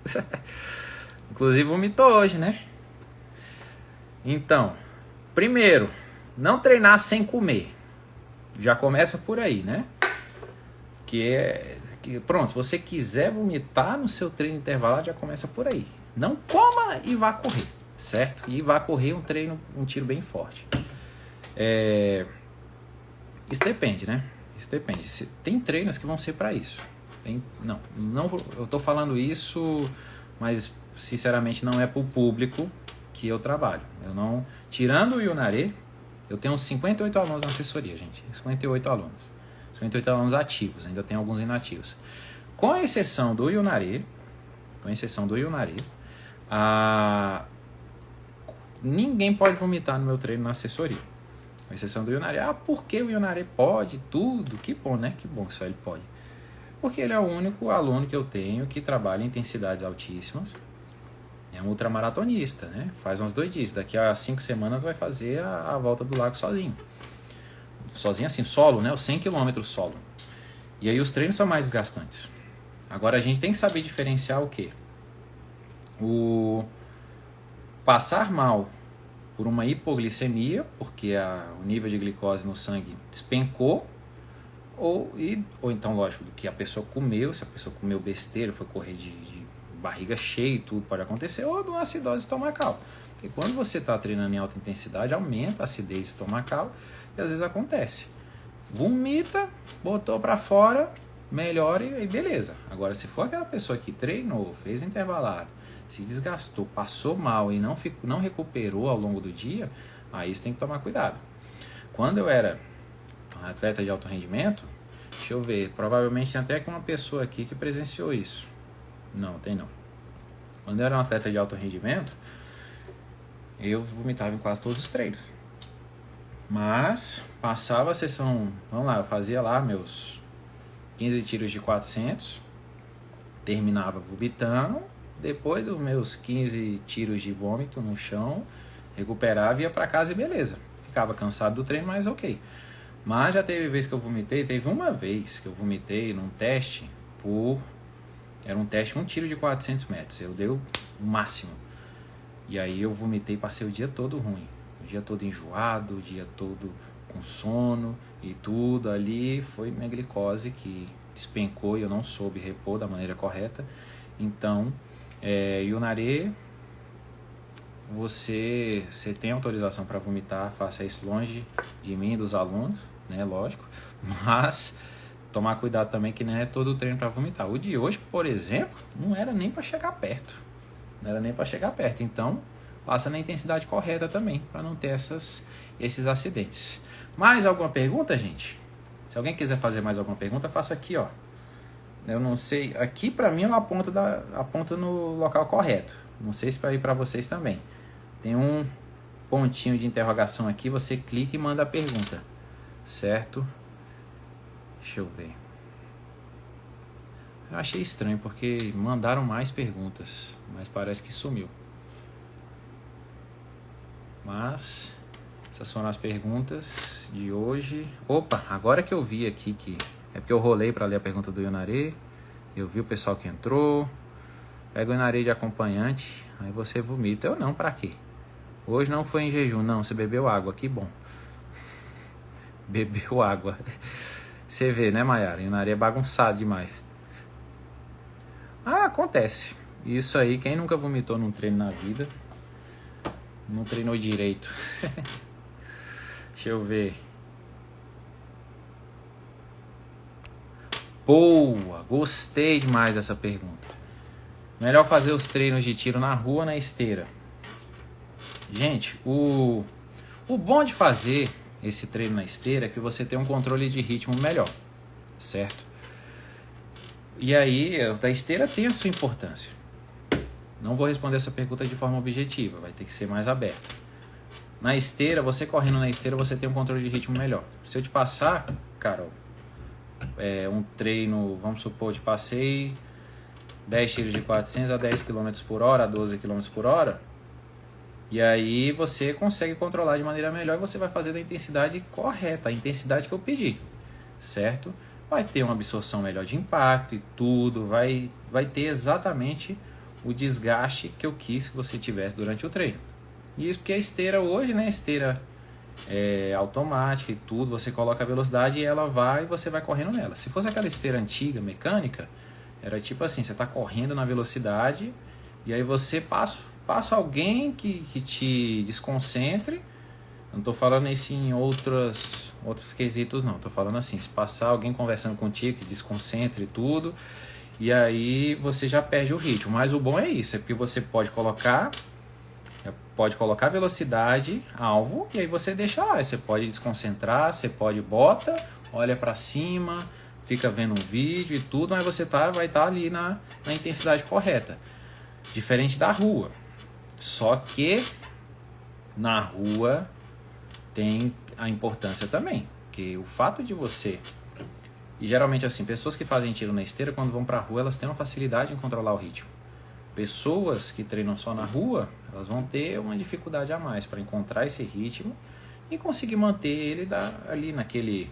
Inclusive vomitou hoje, né? Então, primeiro, não treinar sem comer. Já começa por aí, né? Pronto, se você quiser vomitar no seu treino intervalado, já começa por aí. Não coma e vá correr, certo? E vá correr um tiro bem forte. Isso depende, né? Isso depende. Tem treinos que vão ser para isso. Não, eu tô falando isso, mas sinceramente não é para o público que eu trabalho. Tirando o Yunaré, eu tenho uns 58 alunos na assessoria, gente. 58 alunos ativos, ainda tem alguns inativos. Com exceção do Yunaré, ninguém pode vomitar no meu treino na assessoria. Com exceção do Yunaré. Por que o Yunaré pode tudo? Que bom, né? Que bom que só ele pode. Porque ele é o único aluno que eu tenho que trabalha em intensidades altíssimas. É um ultramaratonista, né? Faz umas doidices. Daqui a 5 semanas vai fazer a volta do lago sozinho. Sozinho assim, solo, né? Os 100 km solo. E aí os treinos são mais desgastantes. Agora a gente tem que saber diferenciar o quê? O passar mal por uma hipoglicemia, porque o nível de glicose no sangue despencou, ou então, lógico, do que a pessoa comeu, se a pessoa comeu besteira, foi correr de barriga cheia e tudo pode acontecer, ou de uma acidose estomacal. Porque quando você está treinando em alta intensidade, aumenta a acidez estomacal e às vezes acontece. Vomita, botou para fora, melhora e beleza. Agora, se for aquela pessoa que treinou, fez intervalado, se desgastou, passou mal e não recuperou ao longo do dia, aí você tem que tomar cuidado. Quando eu era atleta de alto rendimento, deixa eu ver, provavelmente tem até uma pessoa aqui que presenciou isso. Não, tem não. Quando eu era um atleta de alto rendimento, eu vomitava em quase todos os treinos. Mas passava a sessão, vamos lá, eu fazia lá meus 15 tiros de 400, terminava vomitando, depois dos meus 15 tiros de vômito no chão, recuperava e ia para casa e beleza. Ficava cansado do treino, mas ok. Mas já teve vez que eu vomitei, teve uma vez que eu vomitei num teste era um teste, um tiro de 400 metros, eu dei o máximo. E aí eu vomitei, passei o dia todo ruim, o dia todo enjoado, o dia todo com sono e tudo ali, foi minha glicose que despencou e eu não soube repor da maneira correta. Então, Yunaré, você tem autorização para vomitar, faça isso longe de mim, dos alunos, né, lógico, mas tomar cuidado também que não é todo o treino para vomitar. O de hoje, por exemplo, não era nem para chegar perto, então passa na intensidade correta também, para não ter esses acidentes. Mais alguma pergunta, gente? Se alguém quiser fazer mais alguma pergunta, faça aqui, ó. Eu não sei, aqui para mim eu aponto no local correto. Não sei se para ir para vocês também. Tem um pontinho de interrogação aqui, você clica e manda a pergunta, certo? Deixa eu ver. Eu achei estranho porque mandaram mais perguntas, mas parece que sumiu. Mas essas foram as perguntas de hoje. Opa, agora que eu vi aqui que é porque eu rolei para ler a pergunta do Yunaré. Eu vi o pessoal que entrou. Pega o Yunaré de acompanhante, aí você vomita. Eu não, pra quê? Hoje não foi em jejum, não. Você bebeu água, que bom. Bebeu água. Você vê, né, Mayara? Yunaré é bagunçado demais. Acontece. Isso aí, quem nunca vomitou num treino na vida, não treinou direito. Deixa eu ver. Boa, gostei demais dessa pergunta. Melhor fazer os treinos de tiro na rua ou na esteira? Gente, o bom de fazer esse treino na esteira é que você tem um controle de ritmo melhor, certo? E aí, a esteira tem a sua importância. Não vou responder essa pergunta de forma objetiva, vai ter que ser mais aberta. Na esteira, você correndo na esteira, você tem um controle de ritmo melhor. Se eu te passar, Carol, um treino, vamos supor, te passei 10 tiros de 400 a 10 km por hora, a 12 km por hora, e aí você consegue controlar de maneira melhor e você vai fazer da intensidade correta, a intensidade que eu pedi, certo? Vai ter uma absorção melhor de impacto e tudo, vai ter exatamente o desgaste que eu quis que você tivesse durante o treino, E isso porque a esteira hoje, né, esteira automática e tudo, você coloca a velocidade e ela vai e você vai correndo nela. Se fosse aquela esteira antiga, mecânica, era tipo assim, você está correndo na velocidade e aí você passa alguém que te desconcentre. Não estou falando isso em outros quesitos, não. Estou falando assim, se passar alguém conversando contigo que desconcentre e tudo, e aí você já perde o ritmo. Mas o bom é isso, é porque você pode colocar velocidade, alvo, e aí você deixa lá. Você pode desconcentrar, você pode olha para cima, fica vendo um vídeo e tudo, mas você vai estar ali na intensidade correta. Diferente da rua. Só que na rua tem a importância também, que o fato de você... E geralmente assim, pessoas que fazem tiro na esteira, quando vão pra rua, elas têm uma facilidade em controlar o ritmo. Pessoas que treinam só na rua, elas vão ter uma dificuldade a mais para encontrar esse ritmo e conseguir manter ele ali naquele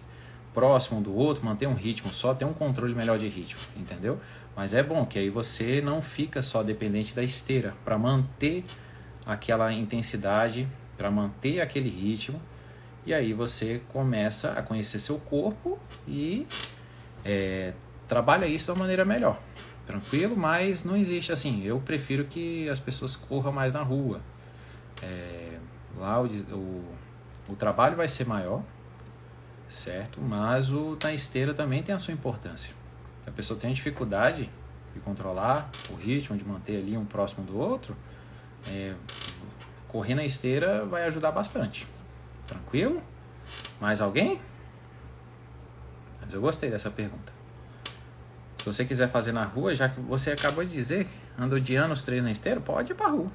próximo do outro, manter um ritmo só, ter um controle melhor de ritmo, entendeu? Mas é bom que aí você não fica só dependente da esteira para manter aquela intensidade, para manter aquele ritmo, e aí você começa a conhecer seu corpo e trabalha isso de uma maneira melhor. Tranquilo, mas não existe assim. Eu prefiro que as pessoas corram mais na rua. Lá o trabalho vai ser maior, certo? Mas na esteira também tem a sua importância. Se a pessoa tem dificuldade de controlar o ritmo, de manter ali um próximo do outro, correr na esteira vai ajudar bastante. Tranquilo? Mais alguém? Mas eu gostei dessa pergunta. Se você quiser fazer na rua, já que você acabou de dizer, anda odiando os treinos na esteira, pode ir pra rua.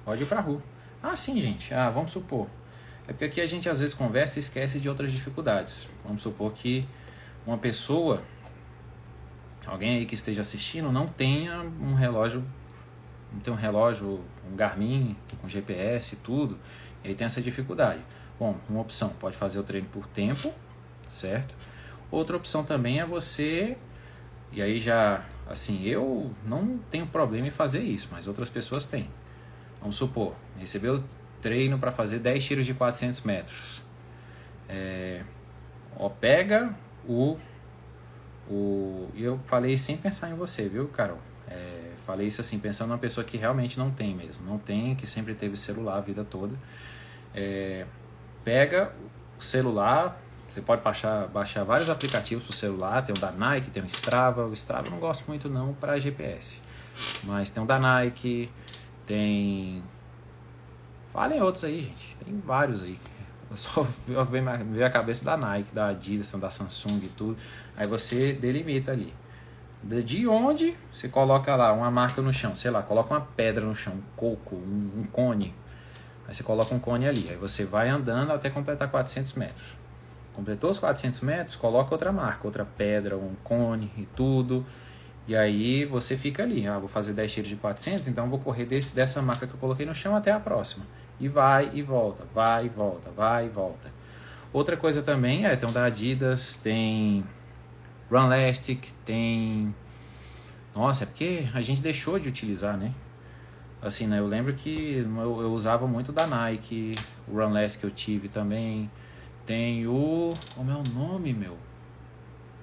Pode ir pra rua. Ah, sim, gente. Vamos supor. É porque aqui a gente às vezes conversa e esquece de outras dificuldades. Vamos supor que uma pessoa, alguém aí que esteja assistindo, não tenha um relógio, um Garmin, com GPS e tudo, e aí tem essa dificuldade. Bom, uma opção, pode fazer o treino por tempo, certo? Outra opção também é você... E aí já, assim, eu não tenho problema em fazer isso, mas outras pessoas têm. Vamos supor, recebeu treino para fazer 10 tiros de 400 metros. Pega e eu falei sem pensar em você, viu, Carol? Falei isso assim, pensando numa pessoa que realmente não tem mesmo. Não tem, que sempre teve celular a vida toda. Pega o celular... Você pode baixar vários aplicativos para o celular, tem o da Nike, tem o Strava. O Strava eu não gosto muito não para GPS, mas tem o da Nike, tem... Falem outros aí, gente, tem vários aí. Eu só veio a cabeça da Nike, da Adidas, da Samsung e tudo. Aí você delimita ali. De onde você coloca lá uma marca no chão, sei lá, coloca uma pedra no chão, um coco, um cone. Aí você coloca um cone ali, aí você vai andando até completar 400 metros. Completou os 400 metros, coloca outra marca, outra pedra, um cone e tudo. E aí você fica ali, vou fazer 10 tiros de 400, então vou correr dessa marca que eu coloquei no chão até a próxima. E vai e volta, vai e volta, vai e volta. Outra coisa também tem o da Adidas, tem Runlastic, tem... Nossa, é porque a gente deixou de utilizar, né? Assim, né? Eu lembro que eu usava muito da Nike, o Runlastic eu tive também... Tem como é o nome, meu?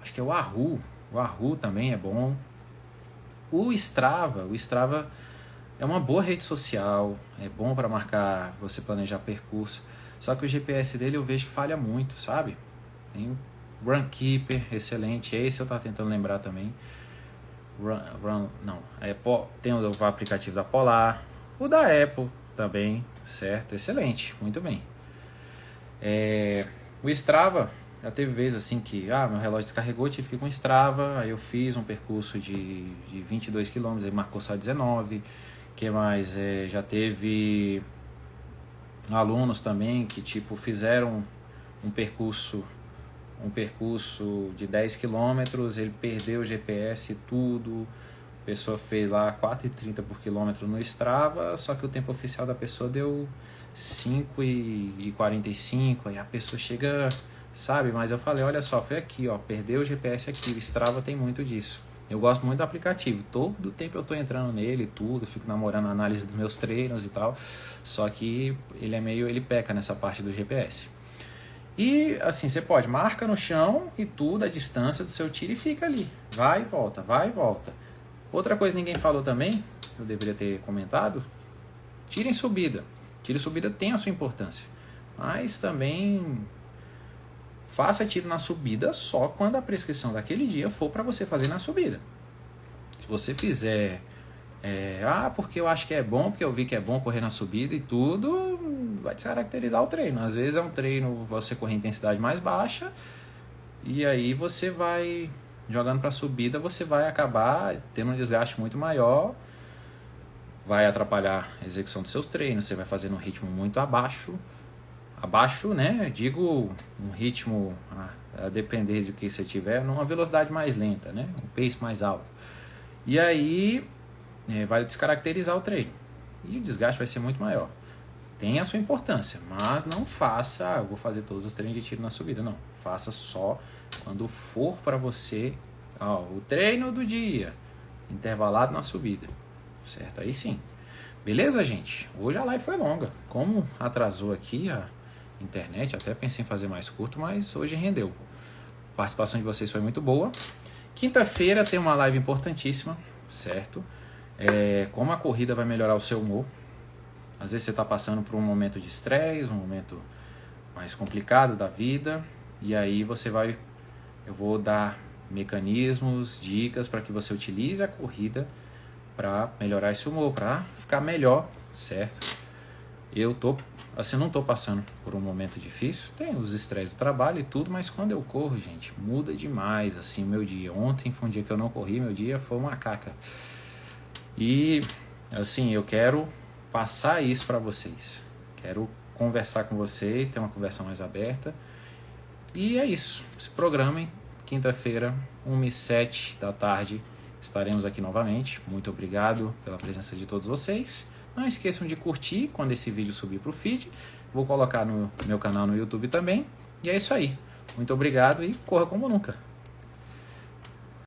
Acho que é o Wahoo. O Wahoo também é bom. O Strava é uma boa rede social. É bom para marcar, você planejar percurso. Só que o GPS dele eu vejo que falha muito, sabe? Tem o Runkeeper, excelente. Esse eu tava tentando lembrar também. Tem o aplicativo da Polar. O da Apple também, certo? Excelente, muito bem. O Strava, já teve vezes assim que meu relógio descarregou, tive que ir com o Strava, aí eu fiz um percurso de 22 km, ele marcou só 19. Que mais? Já teve alunos também que fizeram um percurso de 10 km, ele perdeu o GPS e tudo. A pessoa fez lá 4,30 por quilômetro no Strava, só que o tempo oficial da pessoa deu 5,45, aí a pessoa chega, sabe? Mas eu falei, olha só, foi aqui, perdeu o GPS aqui, o Strava tem muito disso, Eu gosto muito do aplicativo, todo tempo eu tô entrando nele e tudo, fico namorando a análise dos meus treinos e tal, só que ele peca nessa parte do GPS. E assim, você pode, marca no chão e tudo, a distância do seu tiro e fica ali, vai e volta, vai e volta. Outra coisa que ninguém falou também, eu deveria ter comentado, tiro em subida. Tiro em subida tem a sua importância, mas também faça tiro na subida só quando a prescrição daquele dia for para você fazer na subida. Se você fizer, porque eu acho que é bom, porque eu vi que é bom correr na subida e tudo, vai descaracterizar o treino. Às vezes é um treino, você correr em intensidade mais baixa, e aí você vai, jogando para subida, você vai acabar tendo um desgaste muito maior, vai atrapalhar a execução dos seus treinos, você vai fazer num ritmo muito abaixo, né, digo um ritmo, a depender de que você tiver, numa velocidade mais lenta, né, um pace mais alto. E aí vai descaracterizar o treino. E o desgaste vai ser muito maior. Tem a sua importância, mas não faça, eu vou fazer todos os treinos de tiro na subida, não. Faça só quando for para você, o treino do dia, intervalado na subida, certo? Aí sim. Beleza, gente? Hoje a live foi longa. Como atrasou aqui a internet, até pensei em fazer mais curto, mas hoje rendeu. A participação de vocês foi muito boa. Quinta-feira tem uma live importantíssima, certo? Como a corrida vai melhorar o seu humor. Às vezes você está passando por um momento de estresse, um momento mais complicado da vida, e aí eu vou dar mecanismos, dicas para que você utilize a corrida para melhorar esse humor, para ficar melhor, certo? Não tô passando por um momento difícil, tem os estresses do trabalho e tudo, mas quando eu corro, gente, muda demais, assim, meu dia. Ontem foi um dia que eu não corri, meu dia foi uma caca. E, assim, eu quero passar isso para vocês. Quero conversar com vocês, ter uma conversa mais aberta. E é isso. Se programem. Quinta-feira, 1h07 da tarde, estaremos aqui novamente. Muito obrigado pela presença de todos vocês. Não esqueçam de curtir quando esse vídeo subir para o feed. Vou colocar no meu canal no YouTube também. E é isso aí. Muito obrigado e corra como nunca.